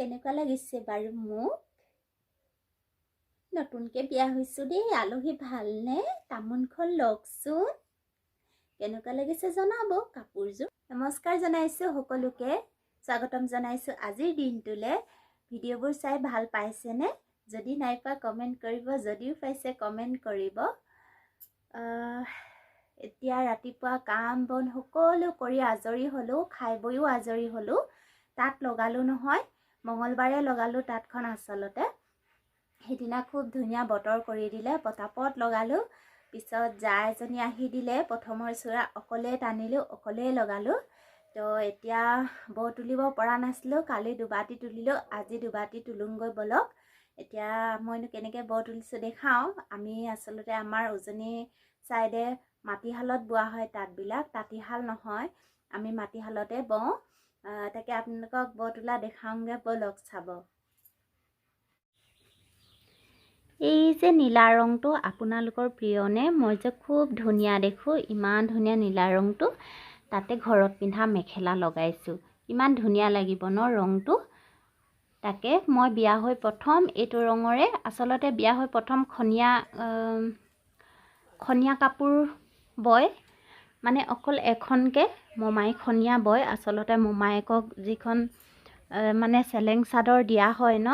কেনেকুৱা লাগিছে বাৰু মোক নতুনকৈ বিয়া হৈছোঁ দেই আলহী ভালনে তামোলখন লওকচোন কেনেকুৱা লাগিছে জনাব কাপোৰযোৰ নমস্কাৰ জনাইছোঁ সকলোকে স্বাগতম জনাইছোঁ আজিৰ দিনটোলৈ ভিডিঅ'বোৰ চাই ভাল পাইছেনে যদি নাই পোৱা কমেণ্ট কৰিব যদিও পাইছে কমেণ্ট কৰিব এতিয়া ৰাতিপুৱা কাম বন সকলো কৰি আজৰি হ'লোঁ খাই বৈও আজৰি হ'লোঁ তাত লগালোঁ নহয় মঙ্গলবাৰে লগালোঁ তাতখন আচলতে সেইদিনা খুব ধুনীয়া বতৰ কৰি দিলে পতাপত লগালোঁ পিছত জা এজনী আহি দিলে প্ৰথমৰ চূড়া অকলে টানিলোঁ অকলে লগালোঁ তো এতিয়া ব তুলিব পৰা নাছিলোঁ কালি দুবাতি তুলিলোঁ আজি দুবাতি তুলুংগৈ বলক এতিয়া মইনো কেনেকৈ ব তুলিছোঁ দেখাওঁ আমি আচলতে আমাৰ উজনি চাইডে মাটিশালত বোৱা হয় তাঁতবিলাক তাঁতীশাল নহয় আমি মাটিশালতে বওঁ তাকে আপোনালোকক ব তোলা দেখাওঁগৈ বলক চাব এই যে নীলা ৰংটো আপোনালোকৰ প্ৰিয়নে মই যে খুব ধুনীয়া দেখোঁ ইমান ধুনীয়া নীলা ৰংটো তাতে ঘৰত পিন্ধা মেখেলা লগাইছোঁ ইমান ধুনীয়া লাগিব ন ৰংটো তাকে মই বিয়া হৈ প্ৰথম এইটো ৰঙৰে আচলতে বিয়া হৈ প্ৰথম খনীয়া কাপোৰ বয় মানে অকল এখনকৈ মোমাই খনীয়া বয় আচলতে মোমায়েকক যিখন মানে চেলেং চাদৰ দিয়া হয় ন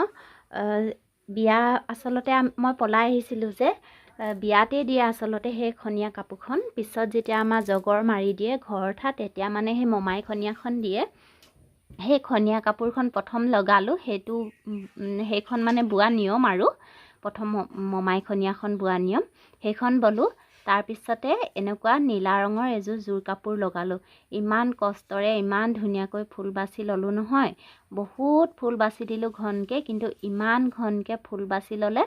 বিয়া আচলতে মই পলাই আহিছিলোঁ যে বিয়াতে দিয়ে আচলতে সেই খনীয়া কাপোৰখন পিছত যেতিয়া আমাৰ জগৰ মাৰি দিয়ে ঘৰ ঠাত তেতিয়া মানে সেই মোমাই খনীয়াখন দিয়ে সেই খনীয়া কাপোৰখন প্ৰথম লগালোঁ সেইখন মানে বোৱা নিয়ম আৰু প্ৰথম মোমাই খনীয়াখন বোৱা নিয়ম সেইখন বলোঁ তাৰপিছতে এনেকুৱা নীলা ৰঙৰ এযোৰ জোৰ কাপোৰ লগালোঁ ইমান কষ্টৰে ইমান ধুনীয়াকৈ ফুল বাচি ল'লোঁ নহয় বহুত ফুল বাচি দিলোঁ ঘনকৈ কিন্তু ইমান ঘনকৈ ফুল বাচি ল'লে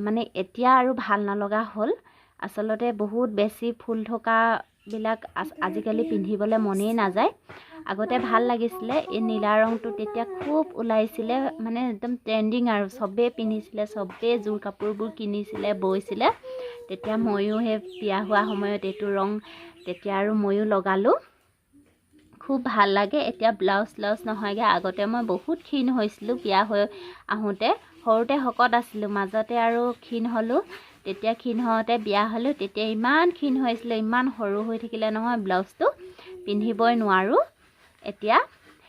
মানে এতিয়া আৰু ভাল নলগা হ'ল আচলতে বহুত বেছি ফুল থকাবিলাক আজিকালি পিন্ধিবলৈ মনেই নাযায় আগতে ভাল লাগিছিলে এই নীলা ৰংটো তেতিয়া খুব ওলাইছিলে মানে একদম ট্ৰেণ্ডিং আৰু চবেই পিন্ধিছিলে চবেই জোৰ কাপোৰবোৰ কিনিছিলে বৈছিলে তেতিয়া ময়ো সেই বিয়া হোৱা সময়ত এইটো ৰং তেতিয়া আৰু ময়ো লগালোঁ খুব ভাল লাগে এতিয়া ব্লাউজ নহয়গৈ আগতে মই বহুত ক্ষীণ হৈছিলোঁ বিয়া হৈ আহোঁতে সৰুতে শকত আছিলোঁ মাজতে আৰু ক্ষীণ হ'লোঁ তেতিয়া ক্ষীণ হওঁতে বিয়া হ'লোঁ তেতিয়া ইমান ক্ষীণ হৈছিলোঁ ইমান সৰু হৈ থাকিলে নহয় ব্লাউজটো পিন্ধিবই নোৱাৰোঁ এতিয়া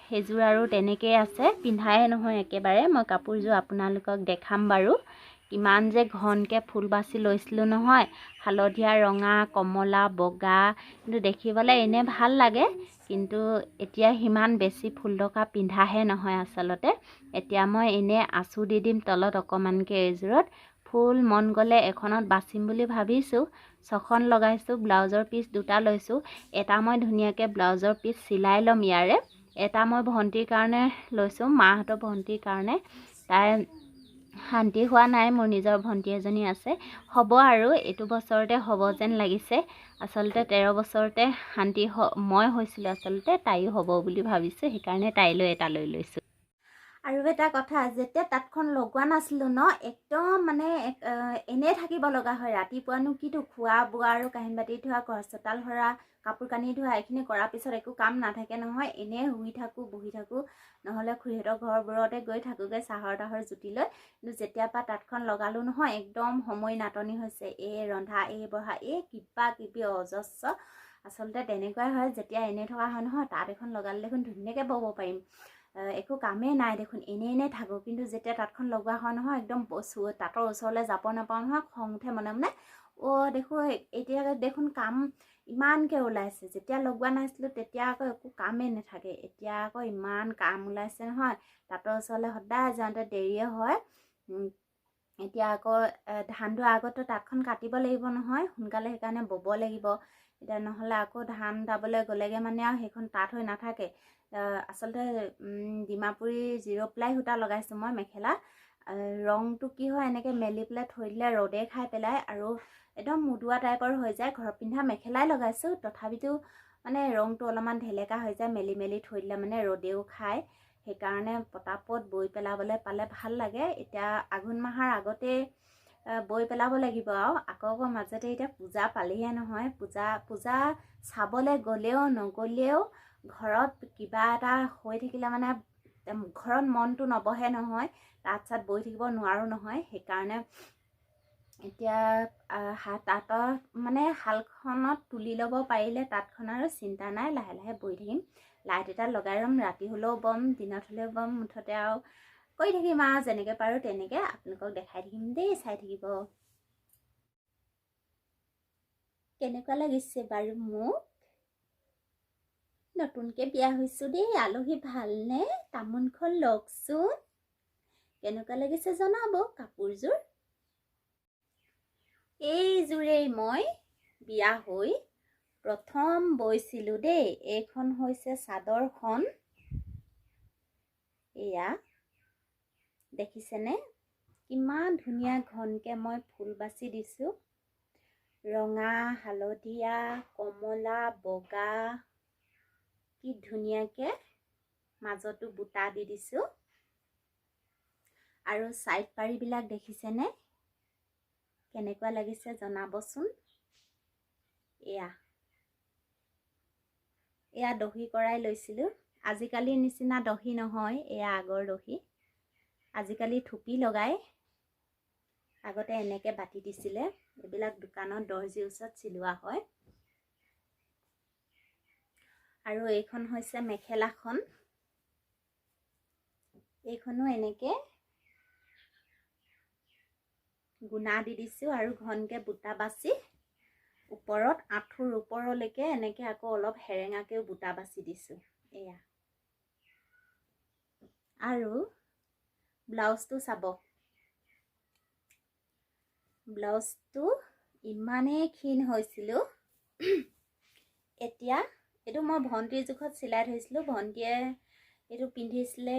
সেইযোৰ আৰু তেনেকৈয়ে আছে পিন্ধাই নহয় একেবাৰে মই কাপোৰযোৰ আপোনালোকক দেখাম বাৰু কিমান যে ঘনকৈ ফুল বাচি লৈছিলোঁ নহয় হালধীয়া ৰঙা কমলা বগা কিন্তু দেখিবলৈ এনে ভাল লাগে কিন্তু এতিয়া সিমান বেছি ফুল থকা পিন্ধাহে নহয় আচলতে এতিয়া মই এনে আঁচু দি দিম তলত অকণমানকৈ এইযোৰত ফুল মন গ'লে এখনত বাচিম বুলি ভাবিছোঁ 6খন লগাইছোঁ ব্লাউজৰ পিচ 2টা লৈছোঁ এটা মই ধুনীয়াকৈ ব্লাউজৰ পিচ চিলাই ল'ম ইয়াৰে এটা মই ভণ্টিৰ কাৰণে লৈছোঁ মাহঁতৰ ভণ্টিৰ কাৰণে তাই শান্তি হোৱা নাই মোৰ নিজৰ ভণ্টি এজনী আছে হ'ব আৰু এইটো বছৰতে হ'ব যেন লাগিছে আচলতে 13 বছৰতে শান্তি মই হৈছিলোঁ আচলতে তাইও হ'ব বুলি ভাবিছোঁ সেইকাৰণে তাইলৈ এটা লৈ লৈছোঁ আৰু এটা কথা যেতিয়া তাঁতখন লগোৱা নাছিলোঁ ন একদম মানে এনেই থাকিব লগা হয় ৰাতিপুৱানো কিটো খোৱা বোৱা আৰু কাঁহী বাতি ধোৱা ঘৰ চোতাল সৰা কাপোৰ কানি ধোৱা এইখিনি কৰাৰ পিছত একো কাম নাথাকে নহয় এনেই শুই থাকোঁ বহি থাকোঁ নহ'লে খুৰীহঁতৰ ঘৰবোৰতে গৈ থাকোঁগৈ চাহৰ তাহৰ জুতি লৈ কিন্তু যেতিয়াৰ পৰা তাঁতখন লগালোঁ নহয় একদম সময় নাটনি হৈছে এই ৰন্ধা এই বঢ়া এই কিবা কিবি অজস্ৰ আচলতে তেনেকুৱাই হয় যেতিয়া এনেই থকা হয় নহয় তাঁত এখন লগালে দেখোন ধুনীয়াকৈ ব'ব পাৰিম একো কামেই নাই দেখোন এনেই থাকোঁ কিন্তু যেতিয়া তাঁতখন লগোৱা হয় নহয় একদম তাঁতৰ ওচৰলৈ যাব নাপাওঁ নহয় খং উঠে মনে মনে দেখোঁ এতিয়া দেখোন কাম ইমানকৈ ওলাইছে যেতিয়া লগোৱা নাছিলোঁ তেতিয়া আকৌ একো কামেই নাথাকে এতিয়া আকৌ ইমান কাম ওলাইছে নহয় তাঁতৰ ওচৰলৈ সদায় যাওঁতে দেৰিয়ে হয় এতিয়া আকৌ ধান ধোৱাৰ আগতো তাঁতখন কাটিব লাগিব নহয় সোনকালে সেইকাৰণে ব'ব লাগিব এতিয়া নহ'লে আকৌ ধান দাবলৈ গ'লেগৈ মানে আৰু সেইখন তাঁত হৈ নাথাকে আচলতে ডিমাপুৰী 0 প্লাই সূতা লগাইছোঁ মই মেখেলা ৰংটো কি হয় এনেকৈ মেলি পেলাই থৈ দিলে ৰ'দে খাই পেলাই আৰু একদম মুদুৱা টাইপৰ হৈ যায় ঘৰত পিন্ধা মেখেলাই লগাইছোঁ তথাপিতো মানে ৰংটো অলপমান ঢেলেকা হৈ যায় মেলি থৈ দিলে মানে ৰ'দেও খায় সেইকাৰণে পটাপট বৈ পেলাবলৈ পালে ভাল লাগে এতিয়া আঘোণ মাহৰ আগতে বৈ পেলাব লাগিব আৰু আকৌ মাজতে এতিয়া পূজা পালেহে নহয় পূজা চাবলৈ গ'লেও নগ'লেও ঘৰত কিবা এটা হৈ থাকিলে মানে ঘৰত মনটো নবহে নহয়, তাঁত চাত বৈ থাকিব নোৱাৰোঁ নহয়। সেইকাৰণে এতিয়া তাঁতৰ মানে শালখনত তুলি ল'ব পাৰিলে তাঁতখন আৰু চিন্তা নাই, লাহে লাহে বৈ থাকিম। লাইট এটা লগাই ল'ম, ৰাতি হ'লেও বম, দিনত হ'লেও বম, মুঠতে আৰু কৰি থাকিম আৰু যেনেকৈ পাৰোঁ তেনেকৈ আপোনালোকক দেখাই থাকিম দেই, চাই থাকিব। কেনেকুৱা লাগিছে বাৰু মোক? নতুনকৈ বিয়া হৈছোঁ দেই, আলহী ভালনে? তামোলখন লওকচোন। কেনেকুৱা লাগিছে জনাব কাপোৰযোৰ। এইযোৰেই মই বিয়া হৈ প্ৰথম বৈছিলোঁ দেই। এইখন হৈছে চাদৰখন। এয়া দেখিছেনে কিমান ধুনীয়া ঘনকৈ মই ফুল বাচি দিছোঁ। ৰঙা, হালধীয়া, কমলা, বগা, কি ধুনীয়াকৈ মাজতো বুটা দি দিছোঁ। আৰু ছাইড পাৰিবিলাক দেখিছেনে কেনেকুৱা লাগিছে জনাবচোন। এয়া দহি কৰাই লৈছিলোঁ। আজিকালিৰ নিচিনা দহি নহয়, এয়া আগৰ দহি। আজিকালি থুপি লগাই, আগতে এনেকৈ বাতি দিছিলে। এইবিলাক দোকানত দৰ্জিৰ ওচৰত চিলোৱা হয়। আৰু এইখন হৈছে মেখেলাখন। এইখনো এনেকৈ গুণা দি দিছোঁ আৰু ঘনকৈ বুটা বাচি ওপৰত আঁঠুৰ ওপৰলৈকে এনেকৈ আকৌ অলপ হেৰেঙাকৈও বুটা বাচি দিছোঁ। এয়া আৰু ব্লাউজটো চাব। ব্লাউজটো ইমানেই ক্ষীণ হৈছিলোঁ। এতিয়া এইটো মই ভণ্টিৰ জোখত চিলাই থৈছিলোঁ। ভণ্টিয়ে এইটো পিন্ধিছিলে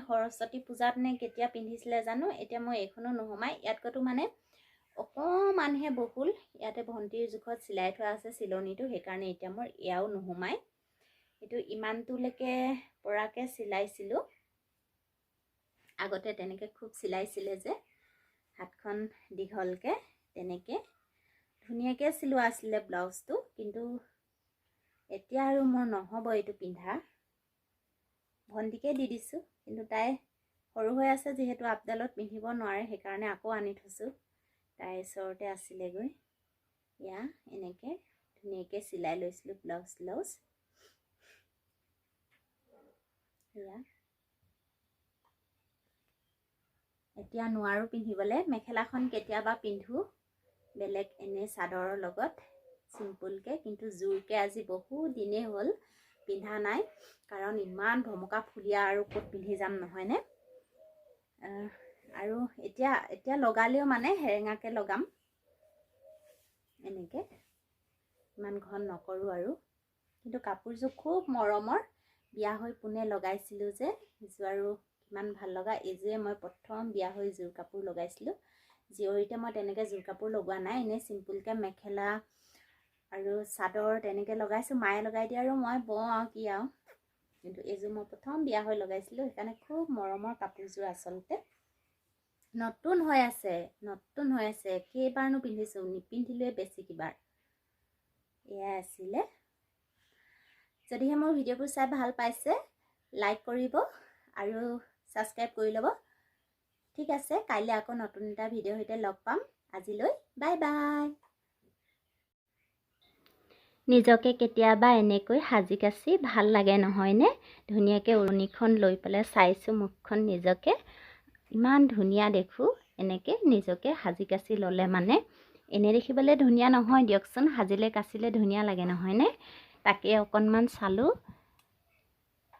সৰস্বতী পূজাত নে কেতিয়া পিন্ধিছিলে জানো। এতিয়া মই এইখনো নোসোমাই, ইয়াতকৈতো মানে অকণমানহে বহুল ইয়াতে ভণ্টিৰ জোখত চিলাই থোৱা আছে চিলনিটো, সেইকাৰণে এতিয়া মোৰ এয়াও নোসোমাই। এইটো ইমানটোলৈকে পৰাকৈ চিলাইছিলোঁ। আগতে তেনেকৈ খুব চিলাইছিলে যে, হাতখন দীঘলকৈ তেনেকৈ ধুনীয়াকৈ চিলোৱা আছিলে ব্লাউজটো। কিন্তু এতিয়া আৰু মোৰ নহ'ব এইটো পিন্ধা। ভণ্টিকে দি দিছোঁ, কিন্তু তাই সৰু হৈ আছে যিহেতু আপডালত পিন্ধিব নোৱাৰে, সেইকাৰণে আকৌ আনি থৈছোঁ। তাইৰ ওচৰতে আছিলেগৈ। এয়া এনেকৈ ধুনীয়াকৈ চিলাই লৈছিলোঁ ব্লাউজ। এয়া এতিয়া নোৱাৰোঁ পিন্ধিবলৈ। মেখেলাখন কেতিয়াবা পিন্ধোঁ বেলেগ এনে চাদৰৰ লগত চিম্পুলকৈ, কিন্তু জোৰকৈ আজি বহু দিনেই হ'ল পিন্ধা নাই, কাৰণ ইমান ভমকা ফুলীয়া আৰু ক'ত পিন্ধি যাম নহয়নে। আৰু এতিয়া লগালেও মানে হেৰেঙাকৈ লগাম, এনেকৈ ইমান ঘন নকৰোঁ আৰু। কিন্তু কাপোৰযোৰ খুব মৰমৰ, বিয়া হৈ পোনে লগাইছিলোঁ যে, এইযোৰ আৰু কিমান ভাল লগা। এইযোৰে মই প্ৰথম বিয়া হৈ জোৰ কাপোৰ লগাইছিলোঁ। জীয়ৰীতে মই তেনেকৈ জোৰ কাপোৰ লগোৱা নাই, এনেই চিম্পুলকৈ মেখেলা আৰু চাদৰ তেনেকৈ লগাইছোঁ। মায়ে লগাই দিয়ে আৰু মই বওঁ আৰু কি আৰু। কিন্তু এইযোৰ মই প্ৰথম বিয়া হৈ লগাইছিলোঁ, সেইকাৰণে খুব মৰমৰ কাপোৰযোৰ। আচলতে নতুন হৈ আছে, কেইবাৰনো পিন্ধিছোঁ, নিপিন্ধিলোৱে বেছি কিবাৰ। এয়াই আছিলে। যদিহে মোৰ ভিডিঅ'বোৰ চাই ভাল পাইছে, লাইক কৰিব আৰু ছাবস্ক্ৰাইব কৰি ল'ব। ঠিক আছে, কাইলৈ আকৌ নতুন এটা ভিডিঅ'ৰ সৈতে লগ পাম। আজিলৈ বাই বাই। নিজকে কেতিয়াবা এনেকৈ সাজি কাচি ভাল লাগে নহয়নে? ধুনীয়াকৈ উৰণিখন লৈ পেলাই চাইছোঁ মুখখন নিজকে, ইমান ধুনীয়া দেখোঁ। এনেকৈ নিজকে সাজি কাচি ল'লে মানে এনে দেখিবলৈ ধুনীয়া নহয় দিয়কচোন, সাজিলে কাচিলে ধুনীয়া লাগে নহয়নে? তাকে অকণমান চালোঁ।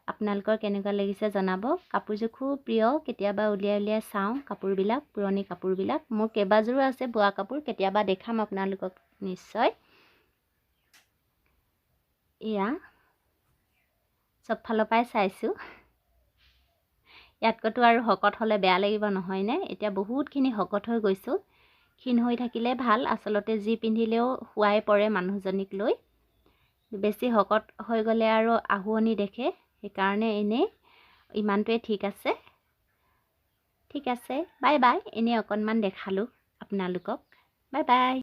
আপোনালোকৰ কেনেকুৱা লাগিছে জনাব। কাপোৰযোৰ খুব প্ৰিয়, কেতিয়াবা উলিয়াই চাওঁ কাপোৰবিলাক, পুৰণি কাপোৰবিলাক। মোৰ কেইবাযোৰো আছে বোৱা কাপোৰ, কেতিয়াবা দেখাম আপোনালোকক নিশ্চয়। এয়া চব ফালৰ পৰাই চাইছোঁ। ইয়াতকৈতো আৰু শকত হ'লে বেয়া লাগিব নহয়নে? এতিয়া বহুতখিনি শকত হৈ গৈছোঁ। ক্ষীণ হৈ থাকিলে ভাল, আচলতে যি পিন্ধিলেও শুৱাই পৰে মানুহজনীক লৈ। বেছি শকত হৈ গ'লে আৰু আহুৱনি দেখে, সেইকাৰণে এনেই ইমানটোৱে ঠিক আছে। ঠিক আছে, বাই বাই। এনেই অকণমান দেখালোঁ আপোনালোকক। Bye bye.